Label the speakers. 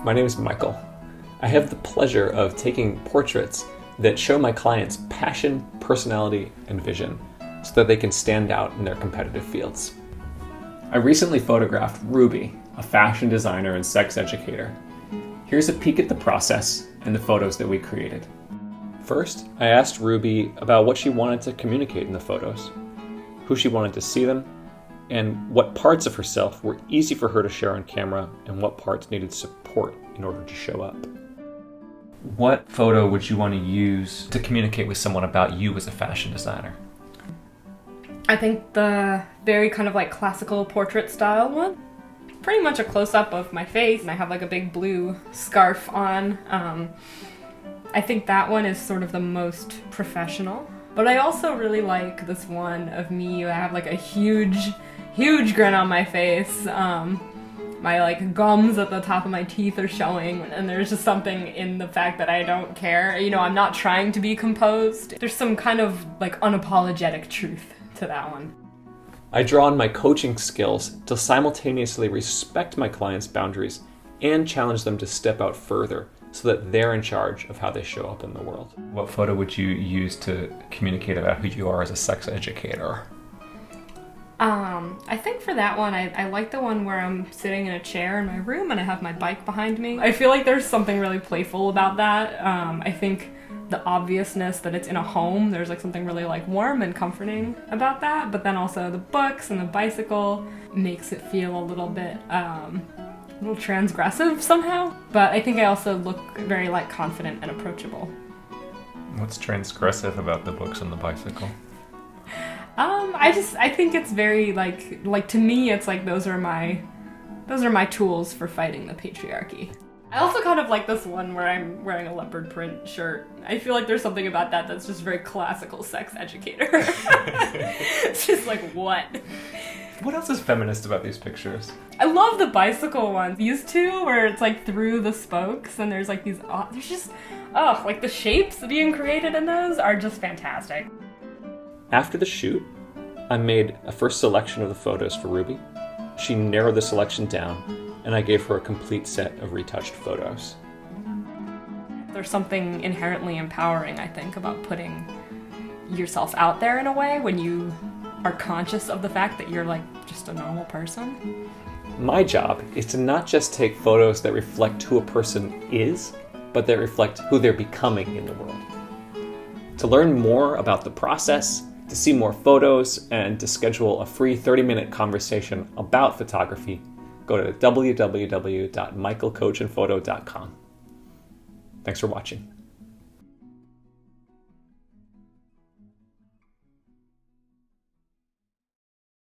Speaker 1: My name is Michael. I have the pleasure of taking portraits that show my clients' passion, personality, and vision so that they can stand out in their competitive fields. I recently photographed Ruby, a fashion designer and sex educator. Here's a peek at the process and the photos that we created. First, I asked Ruby about what she wanted to communicate in the photos, who she wanted to see them, and what parts of herself were easy for her to share on camera and what parts needed support in order to show up. What photo would you want to use to communicate with someone about you as a fashion designer?
Speaker 2: I think the very kind of like classical portrait style one. Pretty much a close-up of my face, and I have like a big blue scarf on. I think that one is sort of the most professional. But I also really like this one of me. I have like a huge grin on my face. My like gums at the top of my teeth are showing, and there's just something in the fact that I don't care. You know, I'm not trying to be composed. There's some kind of like unapologetic truth to that one.
Speaker 1: I draw on my coaching skills to simultaneously respect my clients' boundaries and challenge them to step out further so that they're in charge of how they show up in the world. What photo would you use to communicate about who you are as a sex educator?
Speaker 2: I think for that one, I like the one where I'm sitting in a chair in my room and I have my bike behind me. I feel like there's something really playful about that. I think the obviousness that it's in a home, there's like something really like warm and comforting about that, but then also the books and the bicycle makes it feel a little bit a little transgressive somehow. But I think I also look very like confident and approachable.
Speaker 1: What's transgressive about the books and the bicycle?
Speaker 2: I think it's very like to me it's like those are my tools for fighting the patriarchy. I also kind of like this one where I'm wearing a leopard print shirt. I feel like there's something about that that's just very classical sex educator. It's just like, what?
Speaker 1: What else is feminist about these pictures?
Speaker 2: I love the bicycle ones. These two where it's like through the spokes and there's like these, there's just, like the shapes being created in those are just fantastic.
Speaker 1: After the shoot, I made a first selection of the photos for Ruby. She narrowed the selection down, and I gave her a complete set of retouched photos.
Speaker 2: There's something inherently empowering, I think, about putting yourself out there in a way when you are conscious of the fact that you're like just a normal person.
Speaker 1: My job is to not just take photos that reflect who a person is, but that reflect who they're becoming in the world. To learn more about the process, to see more photos, and to schedule a free 30-minute conversation about photography, go to www.michaelcoachandphoto.com. Thanks for watching.